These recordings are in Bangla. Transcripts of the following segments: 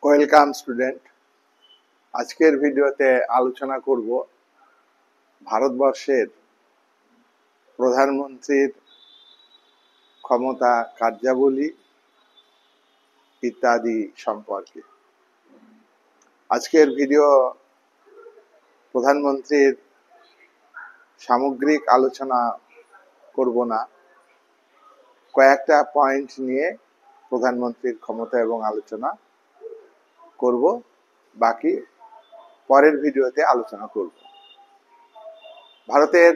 Welcome student. আজকের ভিডিওতে আলোচনা করব ভারতবর্ষের প্রধানমন্ত্রীর ক্ষমতা, কার্যাবলী ইত্যাদি সম্পর্কে। আজকের ভিডিও প্রধানমন্ত্রীর সামগ্রিক আলোচনা করব না, কয়েকটা পয়েন্ট নিয়ে প্রধানমন্ত্রীর ক্ষমতা এবং আলোচনা করব, বাকি পরের ভিডিওতে আলোচনা করব। ভারতের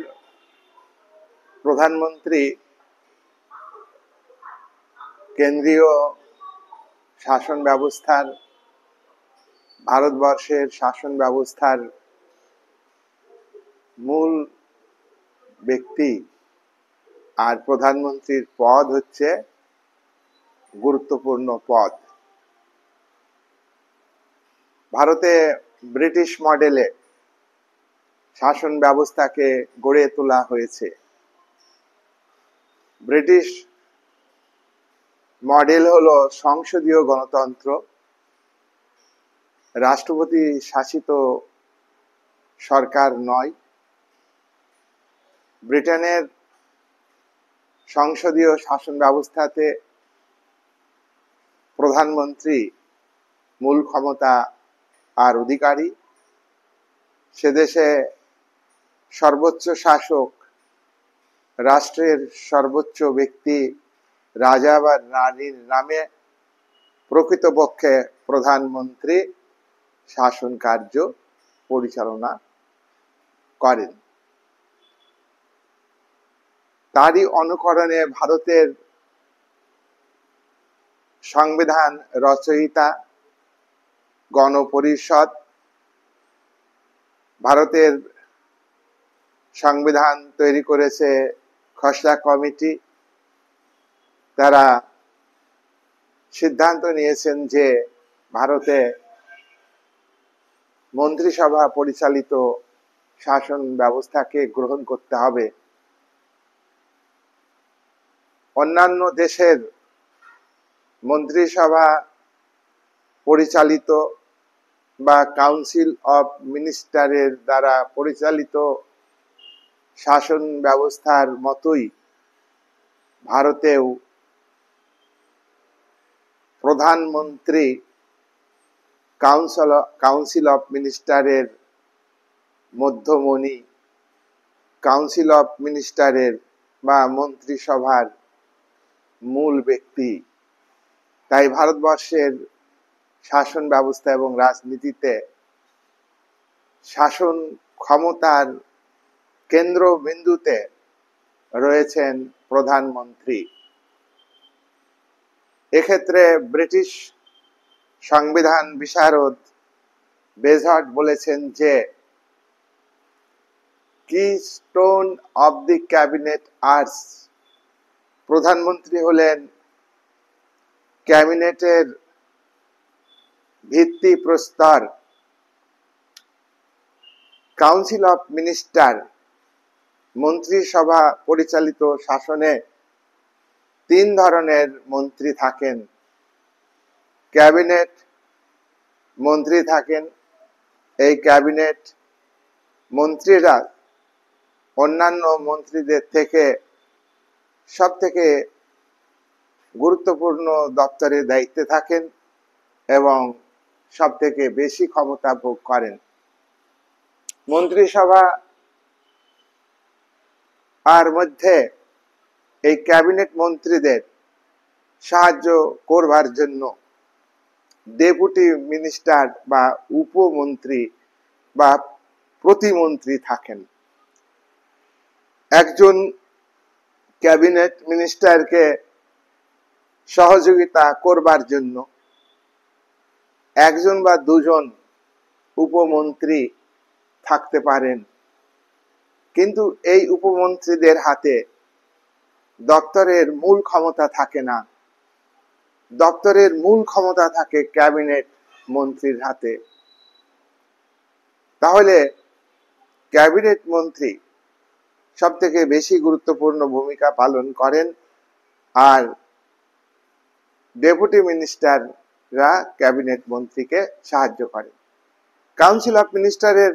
প্রধানমন্ত্রী কেন্দ্রীয় শাসন ব্যবস্থার, ভারতবর্ষের শাসন ব্যবস্থার মূল ব্যক্তি, আর প্রধানমন্ত্রীর পদ হচ্ছে গুরুত্বপূর্ণ পদ। ভারতে ব্রিটিশ মডেলে শাসন ব্যবস্থাকে গড়ে তোলা হয়েছে। ব্রিটিশ মডেল হলো সংসদীয় গণতন্ত্র, রাষ্ট্রপতি শাসিত সরকার নয়। ব্রিটেনের সংসদীয় শাসন ব্যবস্থাতে প্রধানমন্ত্রী মূল ক্ষমতা আর অধিকারী। সে দেশে সর্বোচ্চ শাসক, রাষ্ট্রের সর্বোচ্চ ব্যক্তি রাজা বা রানীর নামে প্রকৃতপক্ষে প্রধানমন্ত্রী শাসন কার্য পরিচালনা করেন। তারই অনুকরণে ভারতের সংবিধান রচয়িতা গণপরিষদ, ভারতের সংবিধান তৈরি করেছে খসড়া কমিটি। তারা সিদ্ধান্ত নিয়েছেন যে ভারতে মন্ত্রিসভা পরিচালিত শাসন ব্যবস্থাকে গ্রহণ করতে হবে। অন্যান্য দেশের মন্ত্রিসভা পরিচালিত বা কাউন্সিল অফ মিনিস্টারের দ্বারা পরিচালিত শাসন ব্যবস্থার মতোই ভারতেও প্রধানমন্ত্রী কাউন্সিল অফ মিনিস্টারের মধ্যমণি, কাউন্সিল অফ মিনিস্টারের বা মন্ত্রিসভার মূল ব্যক্তি। তাই ভারতবর্ষের শাসন ব্যবস্থা এবং রাজনীতিতে শাসন ক্ষমতার কেন্দ্রবিন্দুতে রয়েছেন প্রধানমন্ত্রী। এক্ষেত্রে ব্রিটিশ সংবিধান বিশারদ বেজহার্ট বলেছেন যে কিস্টোন অব দি ক্যাবিনেট আর্স, প্রধানমন্ত্রী হলেন ক্যাবিনেটের ভিত্তি প্রস্তর। কাউন্সিল অফ মিনিস্টার, মন্ত্রিসভা পরিচালিত শাসনে তিন ধরনের মন্ত্রী থাকেন। ক্যাবিনেট মন্ত্রী থাকেন। এই ক্যাবিনেট মন্ত্রীরা অন্যান্য মন্ত্রীদের থেকে সব থেকে গুরুত্বপূর্ণ দপ্তরে দায়িত্বে থাকেন এবং সব থেকে বেশি ক্ষমতা ভোগ করেন। মন্ত্রিসভা আর মধ্যে এই ক্যাবিনেট মন্ত্রীদের সাহায্য করবার জন্য ডেপুটি মিনিস্টার বা উপমন্ত্রী বা প্রতিমন্ত্রী থাকেন। একজন ক্যাবিনেট মিনিস্টারকে সহযোগিতা করবার জন্য একজন বা দুজন উপমন্ত্রী থাকতে পারেন, কিন্তু এই উপমন্ত্রীদের হাতে দপ্তরের মূল ক্ষমতা থাকে না। দপ্তরের মূল ক্ষমতা থাকে ক্যাবিনেট মন্ত্রীর হাতে। তাহলে ক্যাবিনেট মন্ত্রী সব থেকে বেশি গুরুত্বপূর্ণ ভূমিকা পালন করেন, আর ডেপুটি মিনিস্টার মিনিস্টাররা ক্যাবিনেট মন্ত্রীকে সাহায্য করে। কাউন্সিল অফ মিনিস্টারের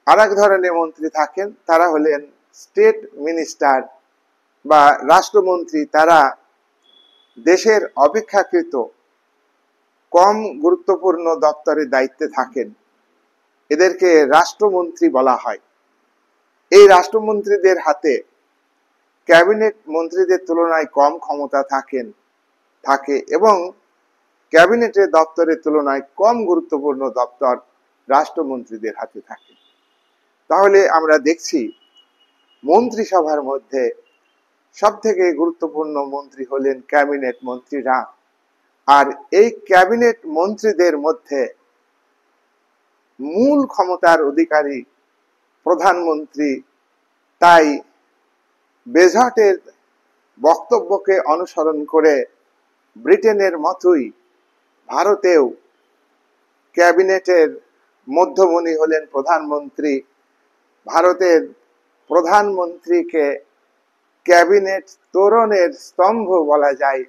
আরেক ধরনের মন্ত্রী থাকেন, তারা হলেন স্টেট মিনিস্টার বা রাষ্ট্রমন্ত্রী। তারা দেশের অপেক্ষাকৃত কম গুরুত্বপূর্ণ দপ্তরের দায়িত্বে থাকেন, এদেরকে রাষ্ট্রমন্ত্রী বলা হয়। এই রাষ্ট্রমন্ত্রীদের হাতে ক্যাবিনেট মন্ত্রীদের তুলনায় কম ক্ষমতা থাকে এবং ক্যাবিনেটের দপ্তরের তুলনায় কম গুরুত্বপূর্ণ দপ্তর রাষ্ট্রমন্ত্রীদের হাতে থাকে। তাহলে আমরা দেখছি মন্ত্রিসভার মধ্যে সব থেকে গুরুত্বপূর্ণ মন্ত্রী হলেন ক্যাবিনেট মন্ত্রীরা। আর এই ক্যাবিনেট মন্ত্রীদের মধ্যে মূল ক্ষমতার অধিকারী প্রধানমন্ত্রী। তাই বেজটের বক্তব্যকে অনুসরণ করে ব্রিটেনের মতোই ভারতেও ক্যাবিনেটের মধ্যমণি হলেন প্রধানমন্ত্রী। ভারতের প্রধানমন্ত্রীকে ক্যাবিনেট তোরণের স্তম্ভ বলা যায়,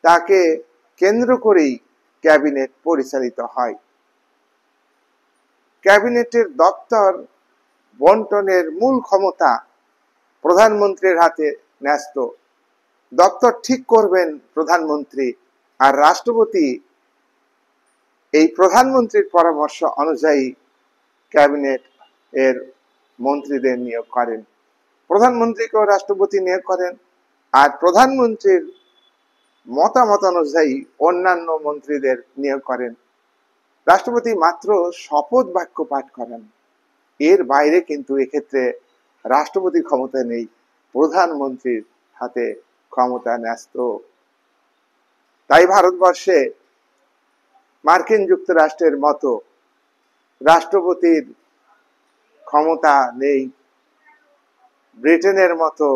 তাকে কেন্দ্র করেই ক্যাবিনেট পরিচালিত হয়। ক্যাবিনেটের দপ্তর বন্টনের মূল ক্ষমতা প্রধানমন্ত্রীর হাতে ন্যস্ত। দপ্তর ঠিক করবেন প্রধানমন্ত্রী, আর রাষ্ট্রপতি এই প্রধানমন্ত্রীর পরামর্শ অনুযায়ী ক্যাবিনেট এর মন্ত্রীদের নিয়োগ করেন। প্রধানমন্ত্রীকেও রাষ্ট্রপতি নিয়োগ করেন, আর প্রধানমন্ত্রীর মতামত অনুযায়ী অন্যান্য মন্ত্রীদের নিয়োগ করেন। রাষ্ট্রপতি মাত্র শপথ বাক্য পাঠ করেন, এর বাইরে কিন্তু এক্ষেত্রে রাষ্ট্রপতির ক্ষমতা নেই, প্রধানমন্ত্রীর হাতে ক্ষমতা ন্যস্ত। তাই ভারতবর্ষে মার্কিন যুক্তরাষ্ট্রের মতো রাষ্ট্রপতির ক্ষমতা নেই, ব্রিটেনের মতো,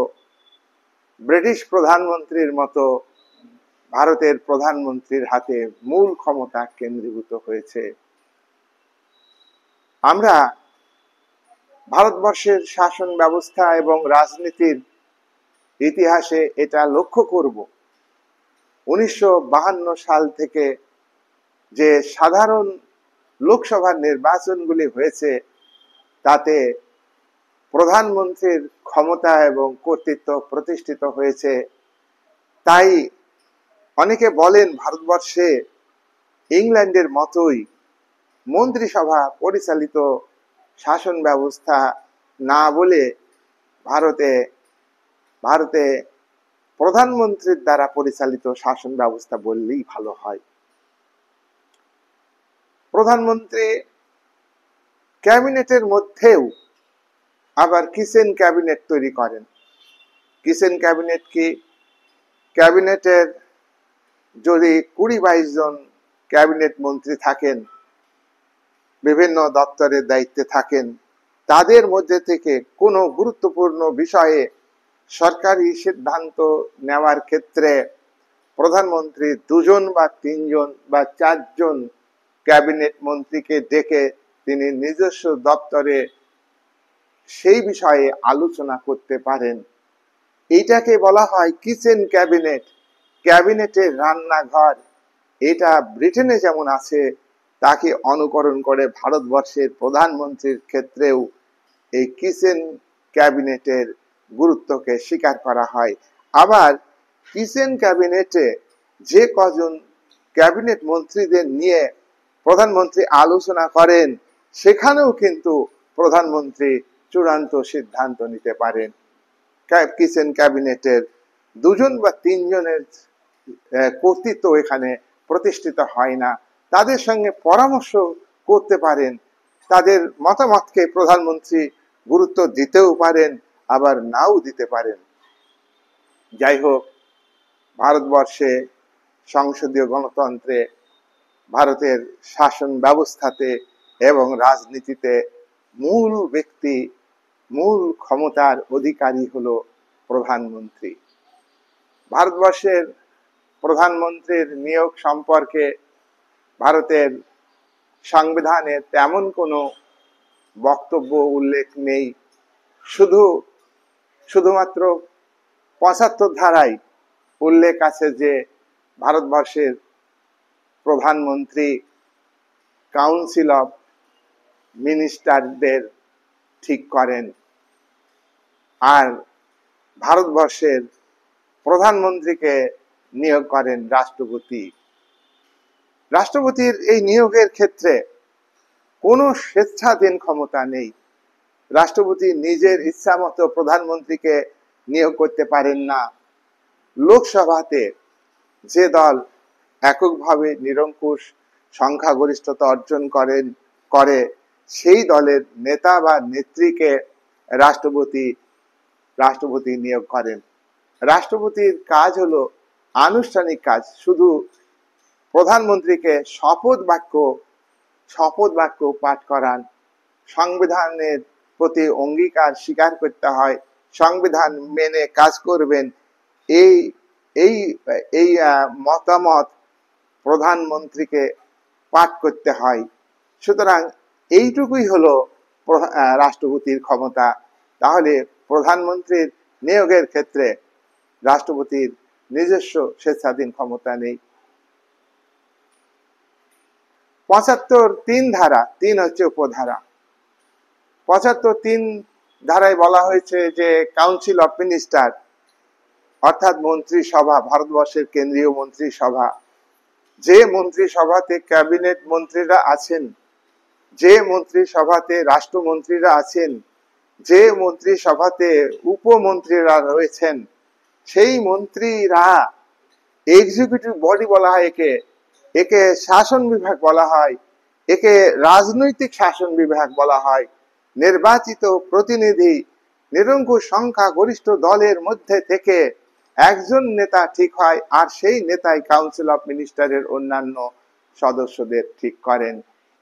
ব্রিটিশ প্রধানমন্ত্রীর মতো ভারতের প্রধানমন্ত্রীর হাতে মূল ক্ষমতা কেন্দ্রীভূত হয়েছে। আমরা ভারতবর্ষের শাসন ব্যবস্থা এবং রাজনীতির ইতিহাসে এটা লক্ষ্য করব। 1952 সাল থেকে যে সাধারণ লোকসভার নির্বাচনগুলি হয়েছে, তাতে প্রধানমন্ত্রীর ক্ষমতা এবং কর্তৃত্ব প্রতিষ্ঠিত হয়েছে। তাই অনেকে বলেন ভারতবর্ষে ইংল্যান্ডের মতোই মন্ত্রিসভা পরিচালিত শাসন ব্যবস্থা না বলে ভারতে প্রধানমন্ত্রীর দ্বারা পরিচালিত শাসন ব্যবস্থা বললেই ভালো হয়। প্রধানমন্ত্রী ক্যাবিনেটের মধ্যেও আবার কিচেন ক্যাবিনেট তৈরি করেন। কিচেন ক্যাবিনেট কি? ক্যাবিনেটের যদি 20-22 জন ক্যাবিনেট মন্ত্রী থাকেন, বিভিন্ন দপ্তরের দায়িত্বে থাকেন, তাদের মধ্যে থেকে কোনো গুরুত্বপূর্ণ বিষয়ে সরকারি সিদ্ধান্ত নেওয়ার ক্ষেত্রে প্রধানমন্ত্রী 2 জন বা 3 জন বা 4 জন ক্যাবিনেট মন্ত্রীকে ডেকে তিনি নিজস্ব দপ্তরে সেই বিষয়ে আলোচনা করতে পারেন। এইটাকে বলা হয় কিচেন ক্যাবিনেট, ক্যাবিনেটের রান্নাঘর। এটা ব্রিটেনে যেমন আছে, তাকে অনুকরণ করে ভারতবর্ষের প্রধানমন্ত্রীর ক্ষেত্রেও এই কিচেন ক্যাবিনেটের গুরুত্বকে স্বীকার করা হয়। আবার কিচেন ক্যাবিনেটে যে কজন ক্যাবিনেট মন্ত্রীদের নিয়ে প্রধানমন্ত্রী আলোচনা করেন, সেখানেও কিন্তু প্রধানমন্ত্রী চূড়ান্ত সিদ্ধান্ত নিতে পারেন। কিচেন ক্যাবিনেটের 2 জন বা 3 জনের কর্তৃত্ব এখানে প্রতিষ্ঠিত হয় না, তাদের সঙ্গে পরামর্শ করতে পারেন। তাদের মতামতকে প্রধানমন্ত্রী গুরুত্ব দিতেও পারেন, আবার নাও দিতে পারেন। যাই হোক, ভারতবর্ষে সংসদীয় গণতন্ত্রে, ভারতের শাসন ব্যবস্থাতে এবং রাজনীতিতে মূল ব্যক্তি, মূল ক্ষমতার অধিকারী হলো প্রধানমন্ত্রী। ভারতবর্ষের প্রধানমন্ত্রীর নিয়োগ সম্পর্কে ভারতের সংবিধানে তেমন কোনো বক্তব্য উল্লেখ নেই। শুধুমাত্র 75 ধারায় উল্লেখ আছে যে ভারতবর্ষের প্রধানমন্ত্রী কাউন্সিল অফ মিনিস্টারদের ঠিক করেন, আর ভারতবর্ষের প্রধানমন্ত্রীকে নিয়োগ করেন রাষ্ট্রপতি। রাষ্ট্রপতির এই নিয়োগের ক্ষেত্রে কোনো স্বেচ্ছাধীন ক্ষমতা নেই। রাষ্ট্রপতি নিজের ইচ্ছা মতো প্রধানমন্ত্রীকে নিয়োগ করতে পারেন না। লোকসভাতে যে দল এককভাবে নিরঙ্কুশ সংখ্যাগরিষ্ঠতা অর্জন করে সেই দলের নেতা বা নেত্রীকে রাষ্ট্রপতি নিয়োগ করেন। রাষ্ট্রপতির কাজ হলো আনুষ্ঠানিক কাজ, শুধু প্রধানমন্ত্রীকে শপথ বাক্য পাঠ করান, সংবিধানের প্রতি অঙ্গীকার স্বীকার করতে হয়, সংবিধান মেনে কাজ করবেন, এই এই এই মতামত প্রধানমন্ত্রীকে পাঠ করতে হয়। সুতরাং এইটুকুই হলো রাষ্ট্রপতির ক্ষমতা। তাহলে প্রধানমন্ত্রীর নিয়োগের ক্ষেত্রে রাষ্ট্রপতির নিজস্ব স্বেচ্ছাধীন ক্ষমতা নেই। ৭৫(৩) ধারা, ৩ হচ্ছে উপধারা। ৭৫(৩) ধারায় বলা হয়েছে যে কাউন্সিল অফ মিনিস্টার অর্থাৎ মন্ত্রিসভা, ভারতবর্ষের কেন্দ্রীয় মন্ত্রিসভা, যে মন্ত্রিসভাতে ক্যাবিনেট মন্ত্রীরা আছেন, যে মন্ত্রিসভাতে রাষ্ট্রমন্ত্রীরা আছেন, যে মন্ত্রিসভাতে উপমন্ত্রীরা রয়েছেন, সেই মন্ত্রীরা এক্সিকিউটিভ বডি বলা হয় একে শাসন বিভাগ বলা হয়, একে রাজনৈতিক শাসন বিভাগ বলা হয়। নির্বাচিত প্রতিনিধি নিরঙ্কুশ সংখ্যা গরিষ্ঠ দলের মধ্যে থেকে একজন নেতা ঠিক হয়, আর সেই নেতাই কাউন্সিল অফ মিনিস্টারের অন্যান্য সদস্যদের ঠিক করেন।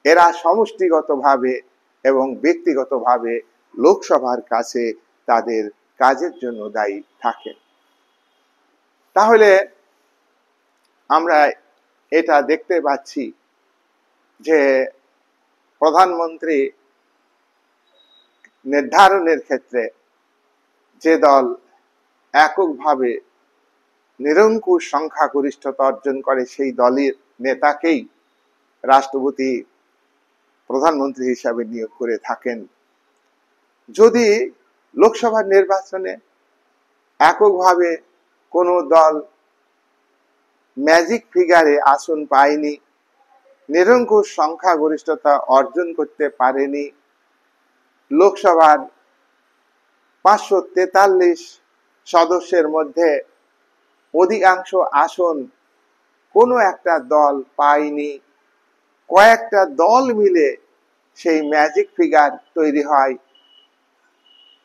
এরা সমষ্টিগতভাবে এবং ব্যক্তিগতভাবে লোকসভার কাছে তাদের কাজের জন্য দায়ী থাকেন। তাহলে আমরা এটা দেখতে পাচ্ছি যে প্রধানমন্ত্রী নির্ধারণের ক্ষেত্রে যে দল এককভাবে নিরঙ্কুশ সংখ্যাগরিষ্ঠতা অর্জন করে সেই দলের নেতাকেই রাষ্ট্রপতি প্রধানমন্ত্রী হিসাবে নিয়োগ করে থাকেন। যদি লোকসভার নির্বাচনে এককভাবে কোনো দল ম্যাজিক ফিগারে আসন পায়নি, নিরঙ্কুশ সংখ্যাগরিষ্ঠতা অর্জন করতে পারেনি, লোকসভার 543 সদস্যের মধ্যে অধিকাংশ আসন কোনো একটা দল পায়নি, কয়েকটা দল মিলে সেই ম্যাজিক ফিগার তৈরি হয়।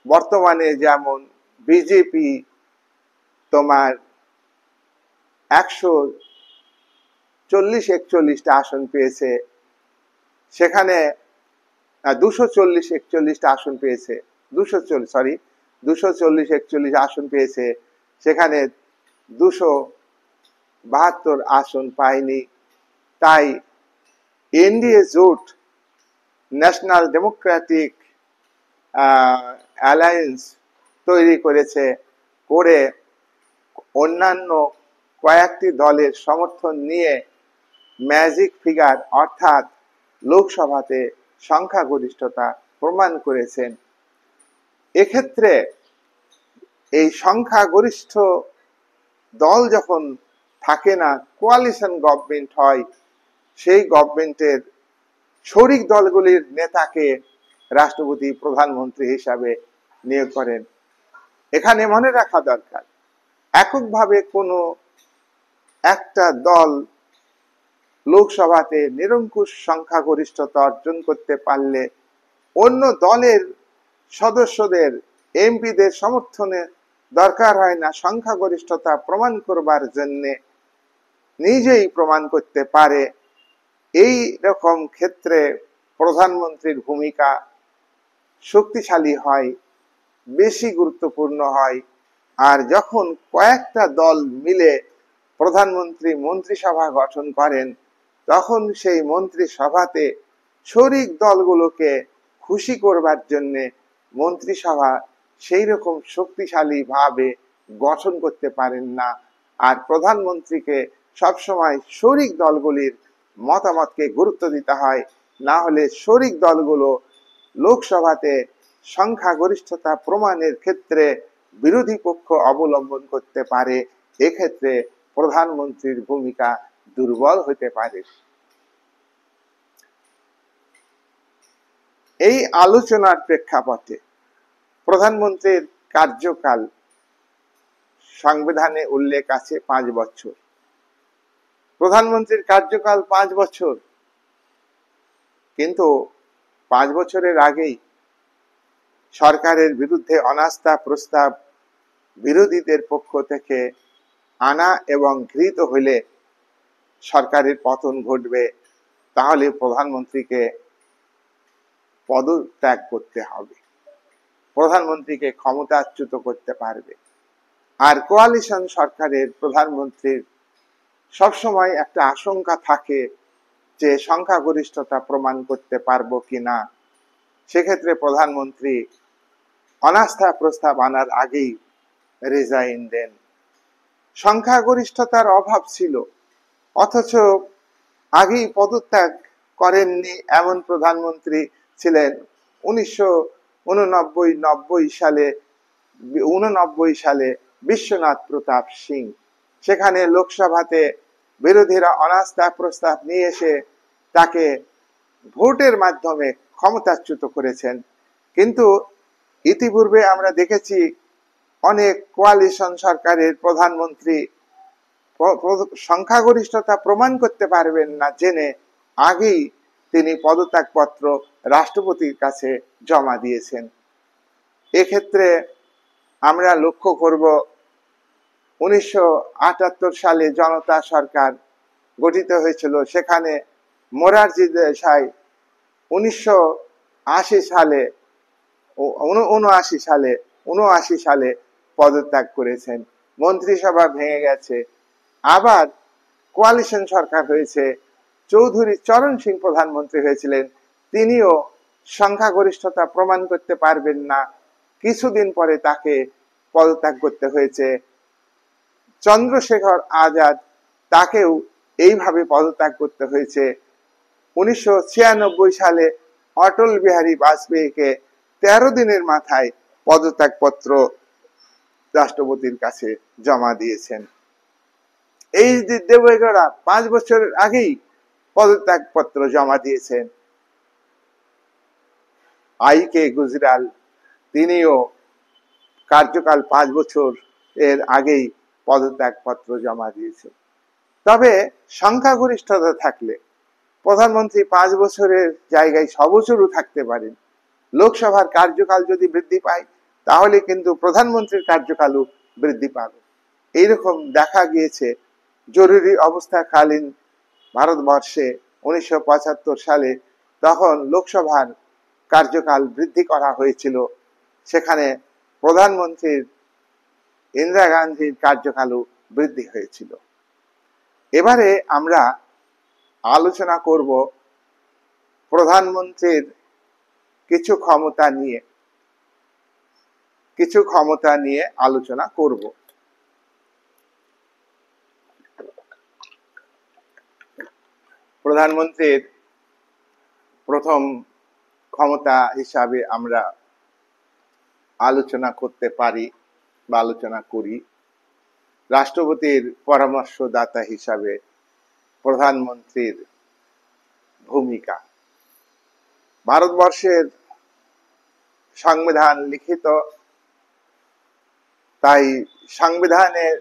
বর্তমানে যেমন বিজেপি তোমার 140-41টা আসন পেয়েছে, সেখানে 240-41টা আসন পেয়েছে, 240-41 আসন পেয়েছে, সেখানে 272 আসন পায়নি। তাই এনডিএ জোট, ন্যাশনাল ডেমোক্রেটিক অ্যালায়েন্স তৈরি করেছে, করে অন্যান্য কয়েকটি দলের সমর্থন নিয়ে ম্যাজিক ফিগার অর্থাৎ লোকসভাতে সংখ্যাগরিষ্ঠতা প্রমাণ করেছেন। এক্ষেত্রে এই সংখ্যাগরিষ্ঠ দল যখন থাকে না, কোয়ালিশন গভর্নমেন্ট হয়, সেই গভর্নমেন্টের শরিক দলগুলির নেতাকে রাষ্ট্রপতি প্রধানমন্ত্রী হিসাবে নিয়োগ করেন। এখানে মনে রাখা দরকার, এককভাবে কোনো একটা দল লোকসভাতে নিরঙ্কুশ সংখ্যাগরিষ্ঠতা অর্জন করতে পারলে অন্য দলের সদস্যদের, এমপিদের সমর্থনের দরকার হয় না, সংখ্যাগরিষ্ঠতা প্রমাণ করবার জন্য নিজেই প্রমাণ করতে পারে। এই রকম ক্ষেত্রে প্রধানমন্ত্রীর ভূমিকা শক্তিশালী হয়, বেশি গুরুত্বপূর্ণ হয়। আর যখন কয়েকটা দল মিলে প্রধানমন্ত্রী মন্ত্রিসভা গঠন করেন, তখন সেই মন্ত্রিসভাতে শরিক দলগুলোকে খুশি করবার জন্য মন্ত্রিসভা সেই রকম শক্তিশালী ভাবে গঠন করতে পারেন না। আর প্রধানমন্ত্রীকে সবসময় শরিক দলগুলির মতামতকে গুরুত্ব দিতে হয়, না হলে শরিক দলগুলো লোকসভাতে সংখ্যাগরিষ্ঠতা প্রমাণের ক্ষেত্রে বিরোধী পক্ষ অবলম্বন করতে পারে। এক্ষেত্রে প্রধানমন্ত্রীর ভূমিকা দুর্বল হতে পারে। এই আলোচনার প্রেক্ষাপটে প্রধানমন্ত্রীর কার্যকাল সংবিধানে উল্লেখ আছে 5 বছর। প্রধানমন্ত্রীর কার্যকাল 5 বছর, কিন্তু 5 বছরের আগেই সরকারের বিরুদ্ধে অনাস্থা প্রস্তাব বিরোধীদের পক্ষ থেকে আনা এবং গৃহীত হলে সরকারের পতন ঘটবে, তাহলে প্রধানমন্ত্রীকে পদত্যাগ করতে হবে, প্রধানমন্ত্রীকে ক্ষমতাচ্যুত করতে পারবে। আর কোয়ালিশন সরকারের প্রধানমন্ত্রীর সবসময় একটা আশঙ্কা থাকে যে সংখ্যাগরিষ্ঠতা প্রমাণ করতে পারবো কিনা। সেক্ষেত্রে প্রধানমন্ত্রী অনাস্থা প্রস্তাব আনার আগেই রিজাইন দেন। সংখ্যাগরিষ্ঠতার অভাব ছিল, অথচ আগেই পদত্যাগ করেননি এমন প্রধানমন্ত্রী ছিলেন 1989 সালে বিশ্বনাথ প্রতাপ সিং। সেখানে লোকসভাতে বিরোধীরা অনাস্থা প্রস্তাব নিয়ে এসে তাকে ভোটের মাধ্যমে ক্ষমতাচ্যুত করেছেন। কিন্তু ইতিপূর্বে আমরা দেখেছি অনেক কোয়ালিশন সরকারের প্রধানমন্ত্রী সংখ্যাগরিষ্ঠতা প্রমাণ করতে পারবেন না জেনে আগেই তিনি পদত্যাগপত্র রাষ্ট্রপতির কাছে জমা দিয়েছেন। এক্ষেত্রে আমরা লক্ষ্য করব 1978 সালে জনতা সরকার গঠিত হয়েছিল, সেখানে মোরারজি দেশাই 1979 সালে পদত্যাগ করেছেন। মন্ত্রিসভা ভেঙে গেছে, আবার কোয়ালিশন সরকার হয়েছে, চৌধুরী চরণ সিং প্রধানমন্ত্রী হয়েছিলেন, তিনিও সংখ্যাগরিষ্ঠতা প্রমাণ করতে পারবেন না, কিছুদিন পরে তাকে পদত্যাগ করতে হয়েছে। চন্দ্রশেখর আজাদ, তাকেও এইভাবে পদত্যাগ করতে হয়েছে। 1996 সালে অটল বিহারী বাজপেয়ীকে 13 দিনের মাথায় পদত্যাগপত্র রাষ্ট্রপতির কাছে জমা দিয়েছেন। এই যে দেবগৌড়া 5 বছরের আগেই পদত্যাগপত্র জমা দিয়েছেন। আই.কে. গুজরাল, তিনিও কার্যকাল 5 বছর এর আগেই পদত্যাগপত্র জমা দিয়েছেন। তবে সংখ্যাগরিষ্ঠতা থাকলে প্রধানমন্ত্রী 5 বছরের জায়গায় 6 বছরও থাকতে পারেন। লোকসভার কার্যকাল যদি বৃদ্ধি পায়, তাহলে কিন্তু প্রধানমন্ত্রীর কার্যকালও বৃদ্ধি পাবে। এইরকম দেখা গিয়েছে জরুরি অবস্থাকালীন ভারতবর্ষে 1975 সালে, তখন লোকসভার কার্যকাল বৃদ্ধি করা হয়েছিল। সেখানে প্রধানমন্ত্রীর ইন্দিরা গান্ধীর কার্যকালও বৃদ্ধি হয়েছিল। এবারে আমরা আলোচনা করব প্রধানমন্ত্রীর কিছু ক্ষমতা নিয়ে আলোচনা করব। প্রধানমন্ত্রীর প্রথম ক্ষমতা হিসাবে আমরা আলোচনা করতে পারি বা আলোচনা করি রাষ্ট্রপতির পরামর্শদাতা হিসাবে প্রধানমন্ত্রীর ভূমিকা। ভারতবর্ষের সংবিধান লিখিত, তাই সংবিধানের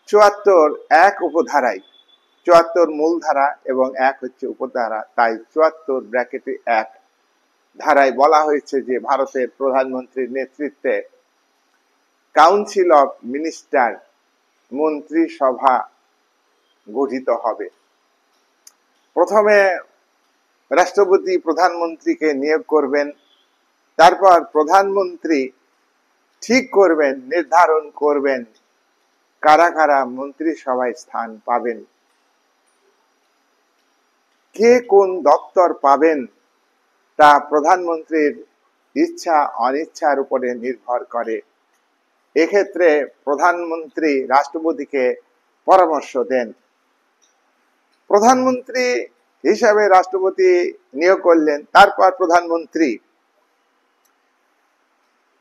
74 উপধারায়, 74 মূল ধারা এবং 1 হচ্ছে উপধারা, তাই 74(1) ধারায় বলা হয়েছে যে ভারতের প্রধানমন্ত্রীর নেতৃত্বে কাউন্সিল অফ মিনিস্টার, মন্ত্রিসভা গঠিত হবে। প্রথমে রাষ্ট্রপতি প্রধানমন্ত্রীকে নিয়োগ করবেন, তারপর প্রধানমন্ত্রী ঠিক করবেন, নির্ধারণ করবেন কারা কারা মন্ত্রিসভায় স্থান পাবেন, কে কোন দপ্তর পাবেন তা প্রধানমন্ত্রীর ইচ্ছা অনিচ্ছার উপরে নির্ভর করে। এক্ষেত্রে প্রধানমন্ত্রী রাষ্ট্রপতিকে পরামর্শ দেন। প্রধানমন্ত্রী হিসাবে রাষ্ট্রপতি নিয়োগ করলেন, তারপর প্রধানমন্ত্রী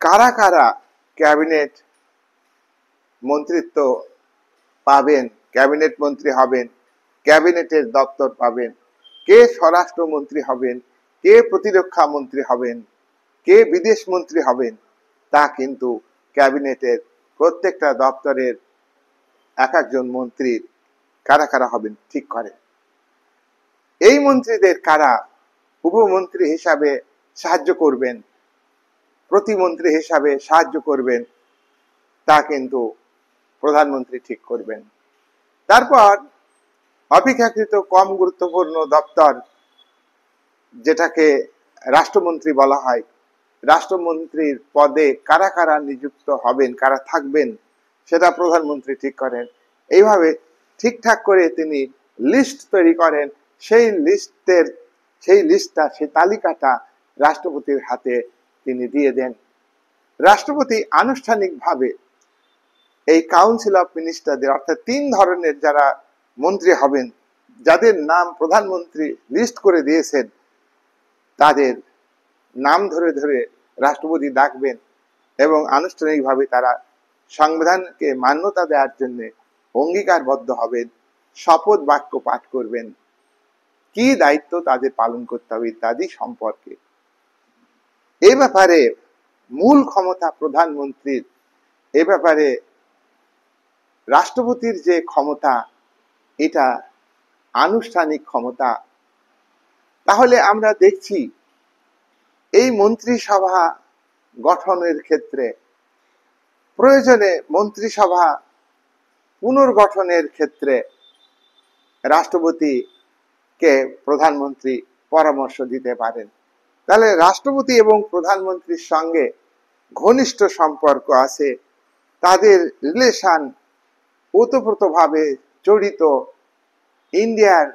কারা কারা ক্যাবিনেট মন্ত্রিত্ব পাবেন, ক্যাবিনেট মন্ত্রী হবেন, ক্যাবিনেটের দপ্তর পাবেন, কে স্বরাষ্ট্রমন্ত্রী হবেন, কে প্রতিরক্ষা মন্ত্রী হবেন, কে বিদেশ মন্ত্রী হবেন, তা কিন্তু ক্যাবিনেটের প্রত্যেকটা দপ্তরের এক একজন মন্ত্রী কারা কারা হবেন ঠিক করেন। এই মন্ত্রীদের কারা উপমন্ত্রী হিসাবে সাহায্য করবেন, প্রতিমন্ত্রী হিসাবে সাহায্য করবেন, তা কিন্তু প্রধানমন্ত্রী ঠিক করবেন। তারপর অপেক্ষাকৃত কম গুরুত্বপূর্ণ দপ্তর, যেটাকে রাষ্ট্রমন্ত্রী বলা হয়, রাষ্ট্রমন্ত্রীর পদে কারা কারা নিযুক্ত হবেন, কারা থাকবেন, সেটা প্রধানমন্ত্রী ঠিক করেন। এইভাবে ঠিকঠাক করে তিনি লিস্ট তৈরি করেন। সেই লিস্টটা, সেই তালিকাটা রাষ্ট্রপতির হাতে তিনি দিয়ে দেন। রাষ্ট্রপতি আনুষ্ঠানিকভাবে এই কাউন্সিল অফ মিনিস্টারদের, অর্থাৎ 3 ধরনের যারা মন্ত্রী হবেন, যাদের নাম প্রধানমন্ত্রী লিস্ট করে দিয়েছেন, তাদের নাম ধরে ধরে রাষ্ট্রপতি ডাকবেন এবং আনুষ্ঠানিকভাবে তারা সংবিধানকে মান্যতা দেওয়ার জন্য অঙ্গীকারবদ্ধ হবেন, শপথ বাক্য পাঠ করবেন, কি দায়িত্ব তাদের পালন করতে হবে ইত্যাদি সম্পর্কে। এই ব্যাপারে মূল ক্ষমতা প্রধানমন্ত্রীর, এ ব্যাপারে রাষ্ট্রপতির যে ক্ষমতা, এটা আনুষ্ঠানিক ক্ষমতা। তাহলে আমরা দেখছি এই মন্ত্রিসভা গঠনের ক্ষেত্রে প্রয়োজনে মন্ত্রিসভা পুনর্গঠনের ক্ষেত্রে রাষ্ট্রপতিকে প্রধানমন্ত্রী পরামর্শ দিতে পারেন। তাহলে রাষ্ট্রপতি এবং প্রধানমন্ত্রীর সঙ্গে ঘনিষ্ঠ সম্পর্ক আছে, তাদের রিলেশন ওতপ্রোতভাবে জড়িত। ইন্ডিয়ার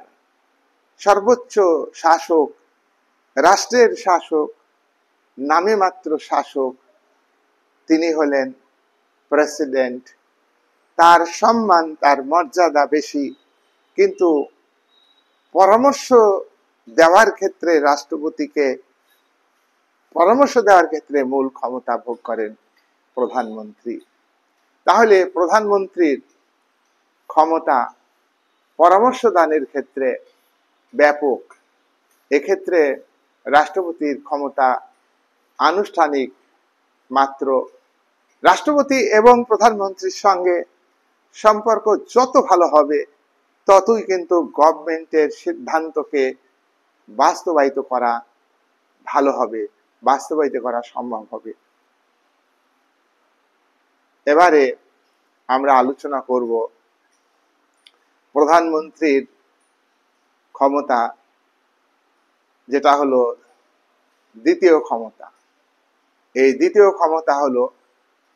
সর্বোচ্চ শাসক, রাষ্ট্রের শাসক, নামে মাত্র শাসক, তিনি হলেন প্রেসিডেন্ট। তার সম্মান, তার মর্যাদা বেশি, কিন্তু পরামর্শ দেওয়ার ক্ষেত্রে রাষ্ট্রপতিকে পরামর্শ দেওয়ার ক্ষেত্রে মূল ক্ষমতা ভোগ করেন প্রধানমন্ত্রী। তাহলে প্রধানমন্ত্রীর ক্ষমতা পরামর্শ দানের ক্ষেত্রে ব্যাপক। এক্ষেত্রে রাষ্ট্রপতির ক্ষমতা আনুষ্ঠানিক মাত্র। রাষ্ট্রপতি এবং প্রধানমন্ত্রীর সঙ্গে সম্পর্ক যত ভালো হবে, ততই কিন্তু গভর্নমেন্টের সিদ্ধান্তকে বাস্তবায়িত করা ভালো হবে, বাস্তবায়িত করা সম্ভব হবে। এবারে আমরা আলোচনা করব প্রধানমন্ত্রীর ক্ষমতা, যেটা হলো দ্বিতীয় ক্ষমতা। এই দ্বিতীয় ক্ষমতা হলো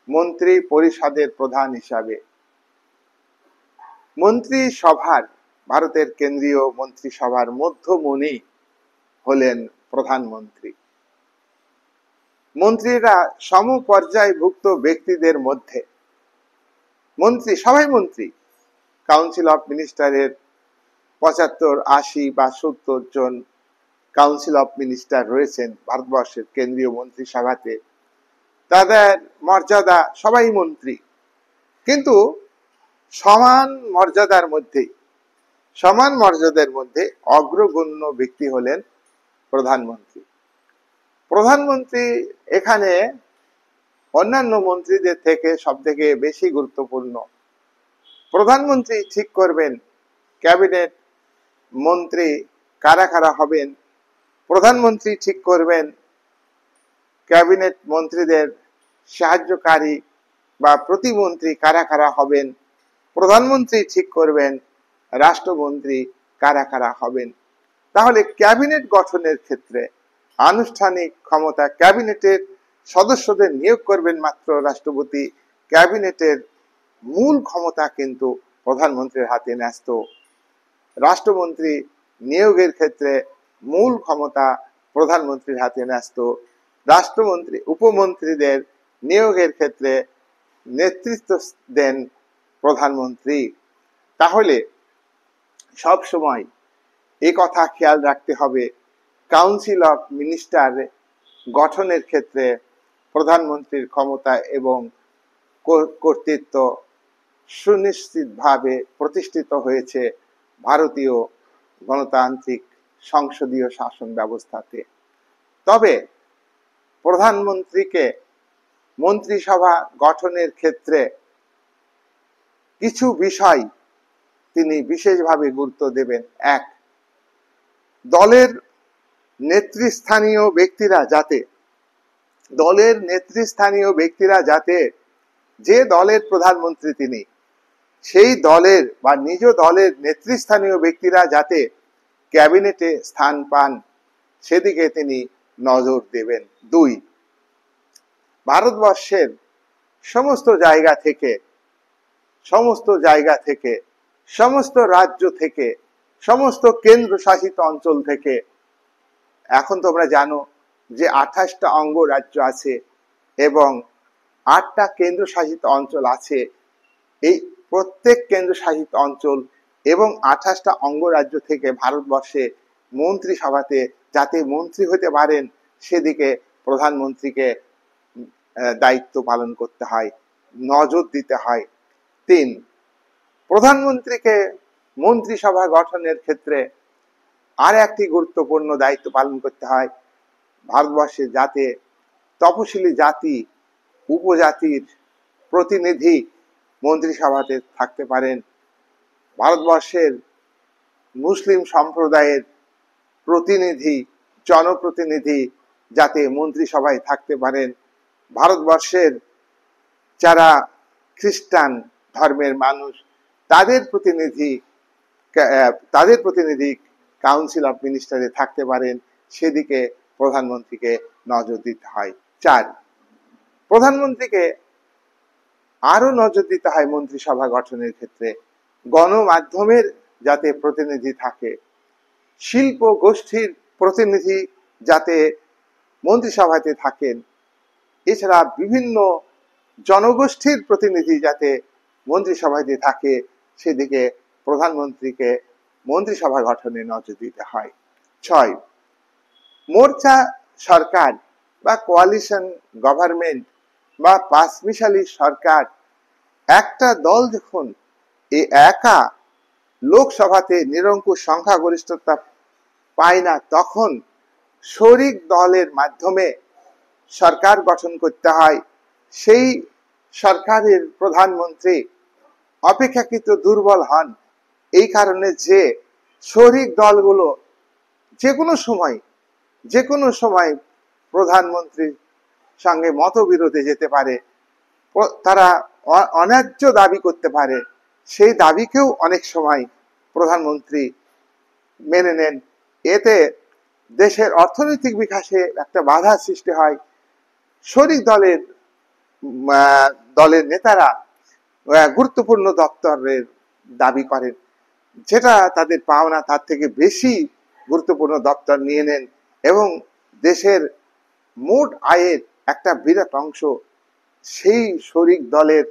মন্ত্রী পরিষদের প্রধান হিসাবে। মন্ত্রিসভার, ভারতের কেন্দ্রীয় মন্ত্রিসভার মধ্যমণি হলেন প্রধানমন্ত্রী। মন্ত্রীরা সমপর্যায়ভুক্ত ব্যক্তিদের মধ্যে, মন্ত্রী সবাই মন্ত্রী, কাউন্সিল অফ মিনিস্টারের 75, 80 বা 70 জন কাউন্সিল অফ মিনিস্টার রয়েছেন ভারতবর্ষের কেন্দ্রীয় মন্ত্রিসভাতে। তাদের মর্যাদা, সবাই মন্ত্রী, কিন্তু সমান মর্যাদার মধ্যে অগ্রগণ্য ব্যক্তি হলেন প্রধানমন্ত্রী। প্রধানমন্ত্রী এখানে অন্যান্য মন্ত্রীদের থেকে সবথেকে বেশি গুরুত্বপূর্ণ। প্রধানমন্ত্রী ঠিক করবেন ক্যাবিনেট মন্ত্রী কারা কারা হবেন, প্রধানমন্ত্রী ঠিক করবেন ক্যাবিনেট মন্ত্রীদের সাহায্যকারী বা প্রতিমন্ত্রী কারা কারা হবেন, প্রধানমন্ত্রী ঠিক করবেন রাষ্ট্রমন্ত্রী কারা কারা হবেন। তাহলে ক্যাবিনেট গঠনের ক্ষেত্রে আনুষ্ঠানিক ক্ষমতা, ক্যাবিনেটের সদস্যদের নিয়োগ করবেন মাত্র রাষ্ট্রপতি। ক্যাবিনেটের মূল ক্ষমতা কিন্তু প্রধানমন্ত্রীর হাতে ন্যস্ত। রাষ্ট্রমন্ত্রী নিয়োগের ক্ষেত্রে মূল ক্ষমতা প্রধানমন্ত্রীর হাতে ন্যস্ত। রাষ্ট্রমন্ত্রী উপমন্ত্রীদের নিয়োগের ক্ষেত্রে নেতৃত্ব দেন প্রধানমন্ত্রী। তাহলে সব সময় এই কথা খেয়াল রাখতে হবে, কাউন্সিল অফ মিনিস্টার গঠনের ক্ষেত্রে প্রধানমন্ত্রীর ক্ষমতা এবং কর্তৃত্ব সুনিশ্চিতভাবে প্রতিষ্ঠিত হয়েছে ভারতীয় গণতান্ত্রিক সংসদীয় শাসন ব্যবস্থাতে। তবে প্রধানমন্ত্রীকে মন্ত্রিসভা গঠনের ক্ষেত্রে কিছু বিষয় তিনি বিশেষভাবে গুরুত্ব দেবেন। এক, দলের নেতৃস্থানীয় ব্যক্তিরা যাতে যে দলের প্রধানমন্ত্রী তিনি, সেই দলের বা নিজ দলের নেতৃস্থানীয় ব্যক্তিরা যাতে ক্যাবিনেটে স্থান পান সেদিকে তিনি নজর দেবেন। দুই, ভারতবর্ষের সমস্ত জায়গা থেকে, সমস্ত রাজ্য থেকে, সমস্ত কেন্দ্রশাসিত অঞ্চল থেকে, এখন তোমরা জানো যে 28টা অঙ্গরাজ্য আছে এবং 8টা কেন্দ্রশাসিত অঞ্চল আছে। এই প্রত্যেক কেন্দ্রশাসিত অঞ্চল এবং 28টা অঙ্গরাজ্য থেকে ভারতবর্ষে মন্ত্রিসভাতে যাতে মন্ত্রী হতে পারেন সেদিকে প্রধানমন্ত্রীকে দায়িত্ব পালন করতে হয়, নজর দিতে হয়। তিন, প্রধানমন্ত্রীকে মন্ত্রিসভা গঠনের ক্ষেত্রে আর একটি গুরুত্বপূর্ণ দায়িত্ব পালন করতে হয়, ভারতবর্ষে যাতে তপশিলি জাতি উপজাতির প্রতিনিধি মন্ত্রিসভাতে থাকতে পারেন, ভারতবর্ষের মুসলিম সম্প্রদায়ের প্রতিনিধি জনপ্রতিনিধি যাতে মন্ত্রিসভায় থাকতে পারেন, ভারতবর্ষের যারা খ্রিস্টান ধর্মের মানুষ তাদের প্রতিনিধি কাউন্সিল অফ মিনিস্টারে থাকতে পারেন, সেদিকে প্রধানমন্ত্রীকে নজর দিতে হয়। চার, প্রধানমন্ত্রীকে আরো নজর দিতে হয় মন্ত্রিসভা গঠনের ক্ষেত্রে গণমাধ্যমের যাতে প্রতিনিধি থাকে, শিল্প গোষ্ঠীর প্রতিনিধি যাতে মন্ত্রিসভাতে থাকেন, এছাড়া বিভিন্ন জনগোষ্ঠীর প্রতিনিধি যাতে মন্ত্রিসভাতে থাকে সেদিকে প্রধানমন্ত্রীকে মন্ত্রিসভা গঠনে নজর দিতে হয়। ছয়, মোর্চা সরকার বা কোয়ালিশন গভর্নমেন্ট বা পাঁচমিশালি সরকার, একটা দল যখন একা লোকসভাতে নিরঙ্কুশ সংখ্যাগরিষ্ঠতা পায় না তখন শরিক দলের মাধ্যমে সরকার গঠন করতে হয়। সেই সরকারের প্রধানমন্ত্রী অপেক্ষাকৃত দুর্বল হন এই কারণে যে শরিক দলগুলো যে কোনো সময় প্রধানমন্ত্রীর সঙ্গে মতবিরোধে যেতে পারে, তারা অন্যায্য দাবি করতে পারে, সেই দাবিকেও অনেক সময় প্রধানমন্ত্রী মেনে নেন। এতে দেশের অর্থনৈতিক বিকাশে একটা বাধা সৃষ্টি হয়। শরিক দলের নেতারা গুরুত্বপূর্ণ দপ্তরের দাবি করেন, যেটা তাদের পাওনা তার থেকে বেশি গুরুত্বপূর্ণ দপ্তর নিয়ে নেন এবং দেশের মোট আয়ের একটা বিরাট অংশ সেই শরিক দলের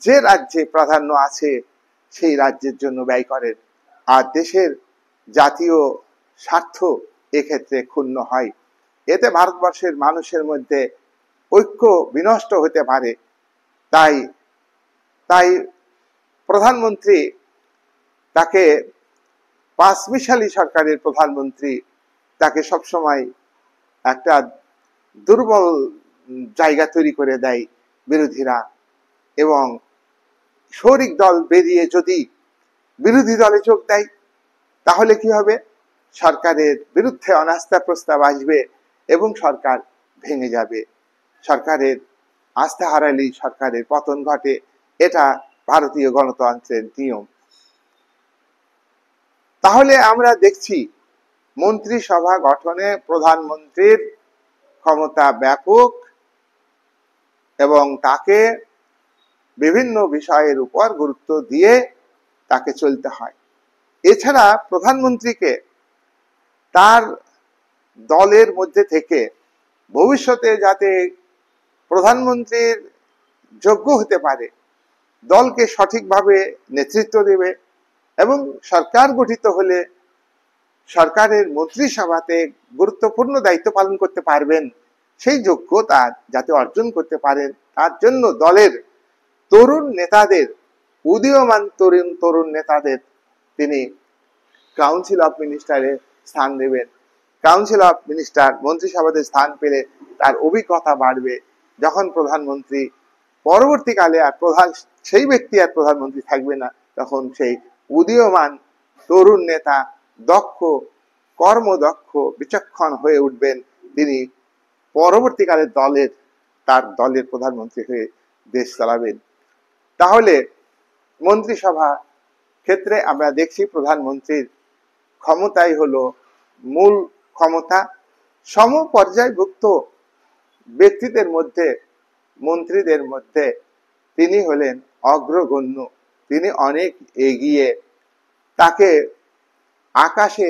যে রাজ্যে প্রাধান্য আছে সেই রাজ্যের জন্য ব্যয় করেন, আর দেশের জাতীয় স্বার্থ এক্ষেত্রে ক্ষুণ্ণ হয়। এতে ভারতবর্ষের মানুষের মধ্যে ঐক্য বিনষ্ট হতে পারে। তাই প্রধানমন্ত্রী তাকে পাঁচমিশালি সরকারের প্রধানমন্ত্রী তাকে সবসময় একটা দুর্বল জায়গা তৈরি করে দেয় বিরোধীরা, এবং শরিক দল বেরিয়ে যদি বিরোধী দলে যোগ দেয় তাহলে কি হবে, সরকারের বিরুদ্ধে অনাস্থা প্রস্তাব আসবে এবং সরকার ভেঙে যাবে। সরকারের আস্থা হারালেই সরকারের পতন ঘটে, এটা ভারতীয় গণতন্ত্রের নিয়ম। তাহলে আমরা দেখছি মন্ত্রিসভা গঠনে প্রধানমন্ত্রীর ক্ষমতা ব্যাপক এবং তাকে বিভিন্ন বিষয়ের উপর গুরুত্ব দিয়ে তাকে চলতে হয়। এছাড়া প্রধানমন্ত্রীকে তার দলের মধ্যে থেকে ভবিষ্যতে যাতে প্রধানমন্ত্রীর যোগ্য হতে পারে, দলকে সঠিকভাবে নেতৃত্ব দেবে এবং সরকার গঠিত হলে সরকারের মন্ত্রিসভাতে গুরুত্বপূর্ণ দায়িত্ব পালন করতে পারবেন, সেই যোগ্যতা যাতে অর্জন করতে পারেন তার জন্য দলের তরুণ নেতাদের, উদীয়মান তরুণ নেতাদের তিনি কাউন্সিল অফ মিনিস্টারে স্থান দেবেন। কাউন্সিল অফ মিনিস্টার মন্ত্রিসভাতে স্থান পেলে তার অভিজ্ঞতা বাড়বে। যখন প্রধানমন্ত্রী পরবর্তীকালে আর সেই ব্যক্তি আর প্রধানমন্ত্রী থাকবে না, তখন সেই উদীয়মান তরুণ নেতা দক্ষ, কর্মদক্ষ, বিচক্ষণ হয়ে উঠবেন। তিনি পরবর্তীকালে তার দলের প্রধানমন্ত্রী হয়ে দেশ চালাবেন। তাহলে মন্ত্রিসভা ক্ষেত্রে আমরা দেখছি প্রধানমন্ত্রীর ক্ষমতাই হলো মূল ক্ষমতা। সমপর্যায়ভুক্ত ব্যক্তিদের মধ্যে, মন্ত্রীদের মধ্যে তিনি হলেন অগ্রগণ্য, তিনি অনেক এগিয়ে। তাকে আকাশে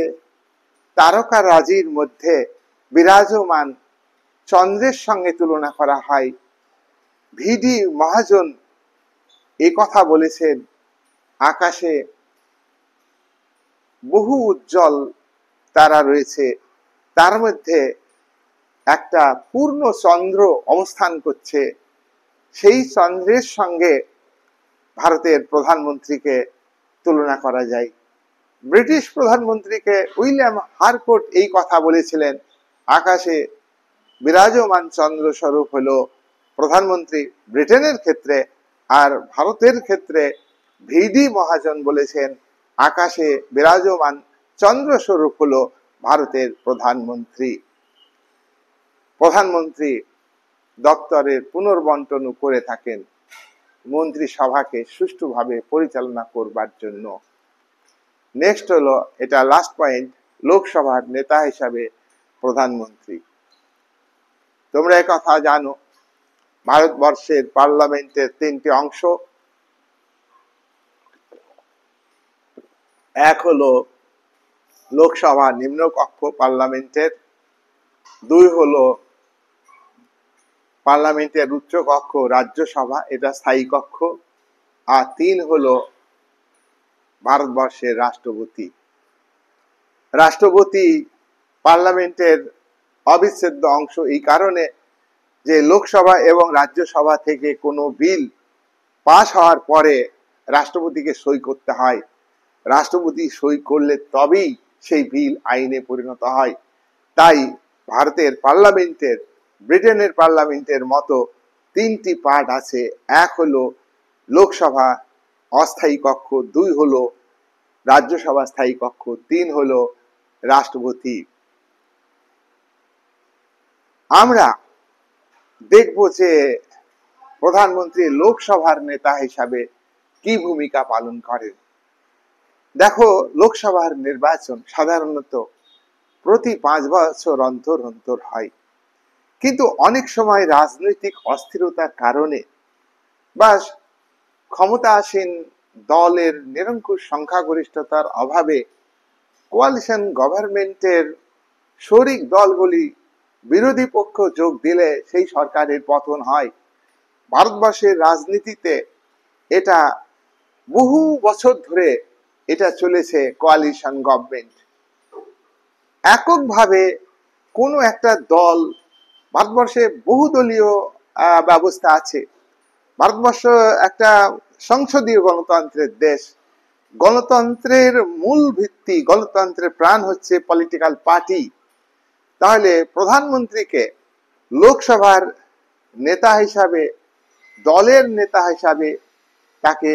তারকারাজির মধ্যে বিরাজমান চন্দ্রের সঙ্গে তুলনা করা হয়। ভিডি মহাজন এই কথা বলেছেন, আকাশে বহু উজ্জ্বল তারা রয়েছে, তার মধ্যে একটা পূর্ণ চন্দ্র অবস্থান করছে। সেই চন্দ্রের সঙ্গে ভারতের প্রধানমন্ত্রীকে তুলনা করা যায়। ব্রিটিশ প্রধানমন্ত্রীকে উইলিয়াম হারকোর্ট এই কথা বলেছিলেন, আকাশে বিরাজমান চন্দ্র স্বরূপ হলো প্রধানমন্ত্রী ব্রিটেনের ক্ষেত্রে, আর ভারতের ক্ষেত্রে ভিডি মহাজন বলেছেন আকাশে বিরাজমান চন্দ্র স্বরূপ হলো ভারতের প্রধানমন্ত্রী। প্রধানমন্ত্রী দপ্তরের পুনর্বন্টন করে থাকেন মন্ত্রিসভাকে সুষ্ঠুভাবে পরিচালনা করবার জন্য। নেক্সট হলো, এটা লাস্ট পয়েন্ট, লোকসভার নেতা হিসাবে প্রধানমন্ত্রী। তোমরা কথা জানো, ভারতবর্ষের পার্লামেন্টের তিনটি অংশ। এক হলো লোকসভা নিম্নকক্ষ পার্লামেন্টের, দুই হলো পার্লামেন্টের উচ্চকক্ষ রাজ্যসভা, এটা স্থায়ী কক্ষ, আর তিন হলো ভারতবর্ষের রাষ্ট্রপতি। রাষ্ট্রপতি পার্লামেন্টের অবিচ্ছেদ্য অংশ এই কারণে যে লোকসভা এবং রাজ্যসভা থেকে কোনো বিল পাস হওয়ার পরে রাষ্ট্রপতিকে সই করতে হয়। রাষ্ট্রপতি সই করলে তবেই সেই বিল আইনে পরিণত হয়। তাই ভারতের পার্লামেন্টের, ব্রিটেনের পার্লামেন্টের মতো তিনটি পার্ট আছে। এক হলো লোকসভা অস্থায়ী কক্ষ, দুই হলো রাজ্যসভা স্থায়ী কক্ষ, তিন হলো রাষ্ট্রপতি। আমরা দেখব যে প্রধানমন্ত্রী লোকসভার নেতা হিসাবে কি ভূমিকা পালন করেন। দেখো, লোকসভার নির্বাচন সাধারণত প্রতি 5 বছর অন্তর অন্তর হয়, কিন্তু অনেক সময় রাজনৈতিক অস্থিরতার কারণে বা ক্ষমতাসীন দলের নিরঙ্কুশ সংখ্যাগরিষ্ঠতার অভাবে কোয়ালিশন গভর্নমেন্টের শরিক দলগুলি বিরোধী পক্ষ যোগ দিলে সেই সরকারের পতন হয়। ভারতবর্ষের রাজনীতিতে এটা বহু বছর ধরে এটা চলেছে। কোয়ালিশন গভর্নমেন্ট, এককভাবে কোনো একটা দল, ভারতবর্ষে বহুদলীয় ব্যবস্থা আছে। ভারতবর্ষ একটা সংসদীয় গণতন্ত্রের দেশ। গণতন্ত্রের মূল ভিত্তি, গণতন্ত্রের প্রাণ হচ্ছে পলিটিক্যাল পার্টি। তাহলে প্রধানমন্ত্রীকে লোকসভার নেতা হিসাবে, দলের নেতা হিসাবে তাকে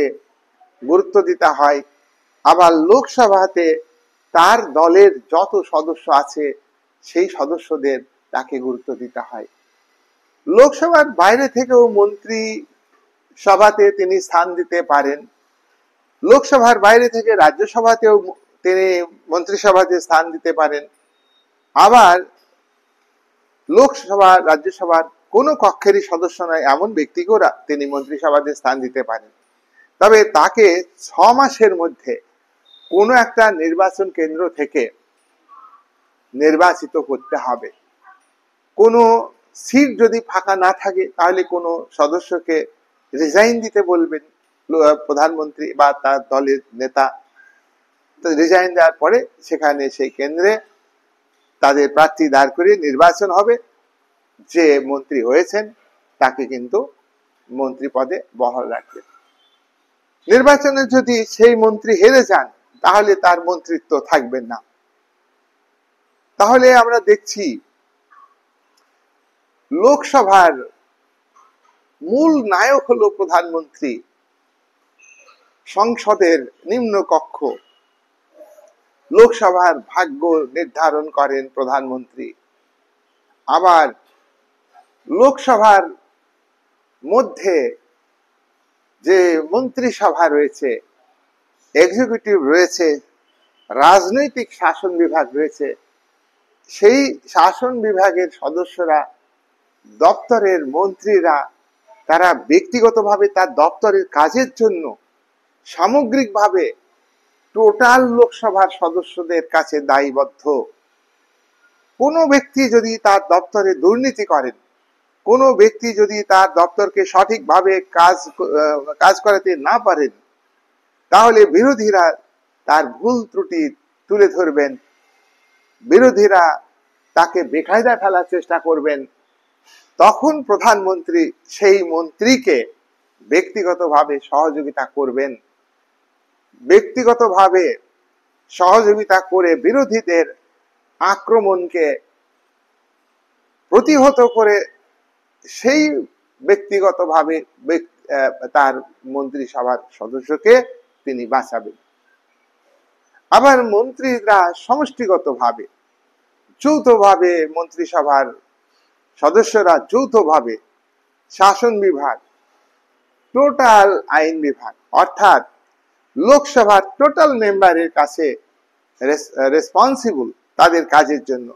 গুরুত্ব দিতে হয়। আবার লোকসভাতে তার দলের যত সদস্য আছে সেই সদস্যদের তাকে গুরুত্ব দিতে হয়। লোকসভার বাইরে থেকেও মন্ত্রী সভাতে তিনি স্থান দিতে পারেন। লোকসভার বাইরে থেকে রাজ্যসভাতেও তিনি মন্ত্রিসভাতে স্থান দিতে পারেন। আবার লোকসভা, রাজ্যসভার কোনো কক্ষেরই সদস্য নয় এমন ব্যক্তিকেও তিনি মন্ত্রিসভাতে স্থান দিতে পারেন। তবে তাকে 6 মাসের মধ্যে কোনো একটা নির্বাচন কেন্দ্র থেকে নির্বাচিত করতে হবে। কোনো সিট যদি ফাঁকা না থাকে তাহলে কোনো সদস্যকে রিজাইন দিতে বলবেন প্রধানমন্ত্রী বা তার দলের নেতা। রিজাইন দেওয়ার পরে সেখানে সেই কেন্দ্রে তাদের প্রার্থী দাঁড় করিয়ে নির্বাচন হবে। যে মন্ত্রী হয়েছেন তাকে কিন্তু মন্ত্রী পদে বহাল রাখবে। নির্বাচনে যদি সেই মন্ত্রী হেরে যান তাহলে তার মন্ত্রিত্ব থাকবে না। তাহলে আমরা দেখছি লোকসভার মূল নায়ক হলো প্রধানমন্ত্রী, সংসদের নিম্নকক্ষ, লোকসভার ভাগ্য নির্ধারণ করেন প্রধানমন্ত্রী। আবার লোকসভার মধ্যে যে মন্ত্রিসভা রয়েছে, এক্সিকিউটিভ রয়েছে, রাজনৈতিক শাসন বিভাগ রয়েছে, সেই শাসন বিভাগের সদস্যরা, দপ্তরের মন্ত্রীরা, তারা ব্যক্তিগতভাবে তার দপ্তরের কাজের জন্য সামগ্রিকভাবে টোটাল লোকসভার সদস্যদের কাছে দায়বদ্ধ। কোনো ব্যক্তি যদি তার দপ্তরে দুর্নীতি করেন, কোনো ব্যক্তি যদি তার দপ্তরকে সঠিকভাবে কাজ করাতে না পারেন, তাহলে বিরোধীরা তার ভুল ত্রুটি তুলে ধরবেন, বিরোধীরা তাকে বেকায়দায় ফেলার চেষ্টা করবেন। তখন প্রধানমন্ত্রী সেই মন্ত্রীকে ব্যক্তিগতভাবে সহযোগিতা করবেন, ব্যক্তিগতভাবে সহযোগিতা করে বিরোধীদের আক্রমণকে প্রতিহত করে সেই ব্যক্তিগতভাবে তার মন্ত্রিসভার সদস্যকে তিনি বাঁচাবেন। আবার মন্ত্রীরা সমষ্টিগতভাবে, যৌথভাবে, মন্ত্রিসভার সদস্যরা যৌথভাবে শাসন বিভাগ, টোটাল আইন বিভাগ, অর্থাৎ লোকসভার টোটাল মেম্বারের কাছে রেসপন্সিবল তাদের কাজের জন্য।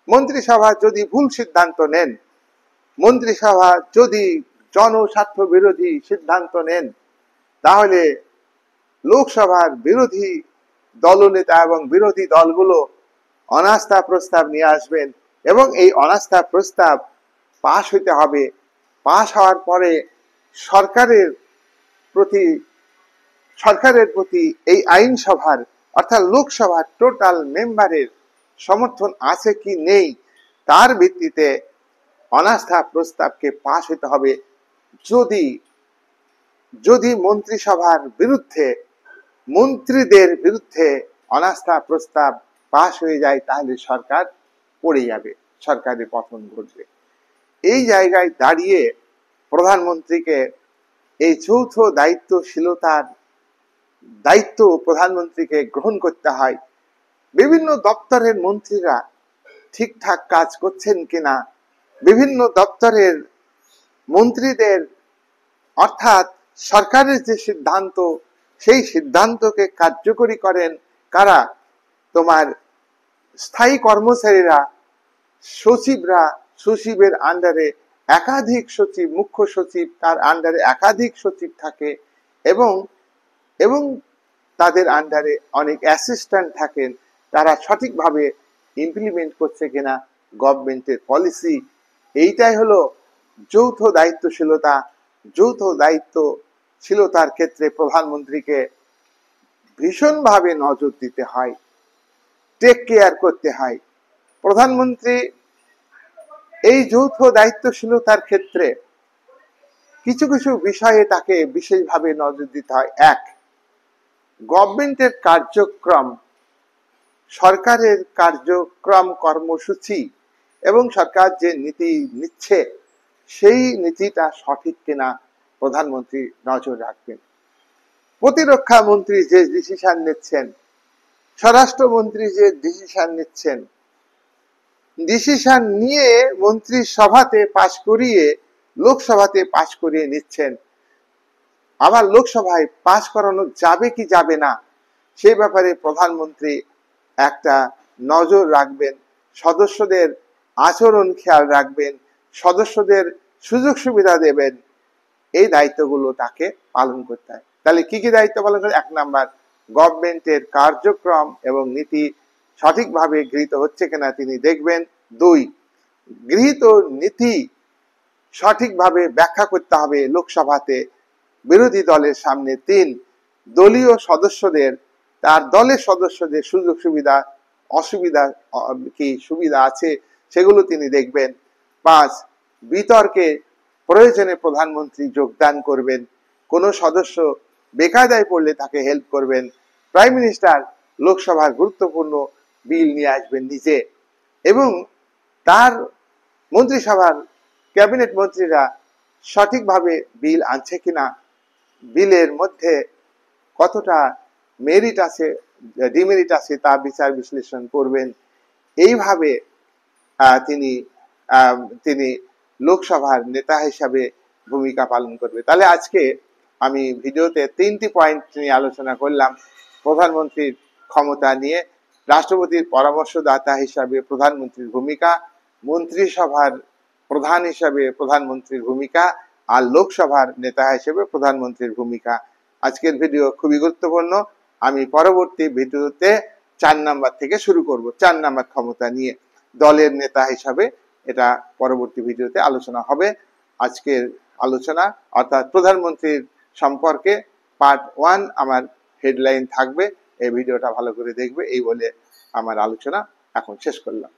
মন্ত্রিসভা যদি ভুল সিদ্ধান্ত নেন, মন্ত্রিসভা যদি জনস্বার্থ বিরোধী সিদ্ধান্ত নেন, তাহলে লোকসভার বিরোধী দলনেতা এবং বিরোধী দলগুলো অনাস্থা প্রস্তাব নিয়ে আসবেন এবং এই অনাস্থা প্রস্তাব পাশ হইতে হবে। পাশ হওয়ার পরে সরকারের প্রতি এই আইনসভার অর্থাৎ লোকসভার টোটাল মেম্বারের সমর্থন আছে কি নেই তার ভিত্তিতে অনাস্থা প্রস্তাবকে পাশ হইতে হবে। যদি মন্ত্রিসভার বিরুদ্ধে, মন্ত্রীদের বিরুদ্ধে অনাস্থা প্রস্তাব পাশ হয়ে যায়, তাহলে সরকার পড়ে যাবে, সরকারের পতন ঘটবে। এই জায়গায় দাঁড়িয়ে প্রধানমন্ত্রীকে এই যৌথ দায়িত্বশীলতার দায়িত্ব প্রধানমন্ত্রীকে গ্রহণ করতে হয়। বিভিন্ন দপ্তরের মন্ত্রীরা ঠিকঠাক কাজ করছেন কিনা, বিভিন্ন দপ্তরের মন্ত্রীদের অর্থাৎ সরকারের যে সিদ্ধান্ত, সেই সিদ্ধান্তকে কার্যকরী করেন কারা? তোমার স্থায়ী কর্মচারীরা, সচিবরা, সচিবের আন্ডারে একাধিক সচিব, মুখ্য সচিব, তার আন্ডারে একাধিক সচিব থাকে এবং তাদের আন্ডারে অনেক অ্যাসিস্ট্যান্ট থাকেন। তারা সঠিকভাবে ইমপ্লিমেন্ট করছে কিনা গভর্নমেন্টের পলিসি, এইটাই হলো যৌথ দায়িত্বশীলতা। যৌথ দায়িত্বশীলতার ক্ষেত্রে প্রধানমন্ত্রীকে ভীষণভাবে নজর দিতে হয়, টেক কেয়ার করতে হয়। প্রধানমন্ত্রী এই যৌথ দায়িত্বশীলতার ক্ষেত্রে কিছু কিছু বিষয়ে তাকে বিশেষভাবে নজর দিতে হয়। এক, গভর্নমেন্টের কার্যক্রম, সরকারের কার্যক্রম, কর্মসূচি এবং সরকার যে নীতি নিচ্ছে সেই নীতিটা সঠিক কিনা প্রধানমন্ত্রী নজর রাখবেন। প্রতিরক্ষা মন্ত্রী যে ডিসিশন নিচ্ছেন, স্বরাষ্ট্রমন্ত্রী যে ডিসিশন নিচ্ছেন, ডিসিশন নিয়ে মন্ত্রিসভাতে পাশ করিয়ে লোকসভাতে পাশ করিয়ে নিচ্ছেন। আবার লোকসভায় পাশ করানো যাবে কি যাবে না সেই ব্যাপারে প্রধানমন্ত্রী একটা নজর রাখবেন, সদস্যদের আচরণ খেয়াল রাখবেন, সদস্যদের সুযোগ সুবিধা দেবেন। এই দায়িত্বগুলো তাকে পালন করতে হয়। তাহলে কি কি দায়িত্ব পালন করে? 1 নাম্বার, গভর্নমেন্টের কার্যক্রম এবং নীতি সঠিকভাবে গৃহীত হচ্ছে কিনা তিনি দেখবেন। 2, গৃহীত নীতি সঠিকভাবে ব্যাখ্যা করতে হবে লোকসভাতে বিরোধী দলের সামনে। 3, দলীয় সদস্যদের তার দলের সদস্যদের সুযোগ সুবিধা অসুবিধা কি সুবিধা আছে সেগুলো তিনি দেখবেন। 5, বিতর্কে প্রয়োজনে প্রধানমন্ত্রী যোগদান করবেন, কোন সদস্য বেকায়দায় পড়লে তাকে হেল্প করবেন। প্রাইম মিনিস্টার লোকসভার গুরুত্বপূর্ণ বিল নিয়ে আসবেন নিজে, এবং তার মন্ত্রিসভার ক্যাবিনেট মন্ত্রীরা সঠিকভাবে বিল আনছে কিনা, বিলের মধ্যে কতটা মেরিট আছে ডিমেরিট আছে তা বিচার বিশ্লেষণ করবেন। এইভাবে তিনি তিনি লোকসভার নেতা হিসাবে ভূমিকা পালন করবে। তাহলে আজকে আমি ভিডিওতে 3টি পয়েন্ট নিয়ে আলোচনা করলাম। প্রধানমন্ত্রীর ক্ষমতা নিয়ে, রাষ্ট্রপতির পরামর্শদাতা হিসাবে প্রধানমন্ত্রীর ভূমিকা, মন্ত্রিসভার প্রধান হিসাবে প্রধানমন্ত্রীর ভূমিকা, আর লোকসভার নেতা হিসেবে প্রধানমন্ত্রীর ভূমিকা। আজকের ভিডিও খুবই গুরুত্বপূর্ণ। আমি পরবর্তী ভিডিওতে 4 নাম্বার থেকে শুরু করব, 4 নাম্বার ক্ষমতা নিয়ে দলের নেতা হিসাবে। এটা পরবর্তী ভিডিওতে আলোচনা হবে। আজকের আলোচনা অর্থাৎ প্রধানমন্ত্রীর সম্পর্কে পার্ট 1 আমার হেডলাইন থাকবে। এই ভিডিওটা ভালো করে দেখবে, এই বলে আমার আলোচনা এখন শেষ করলাম।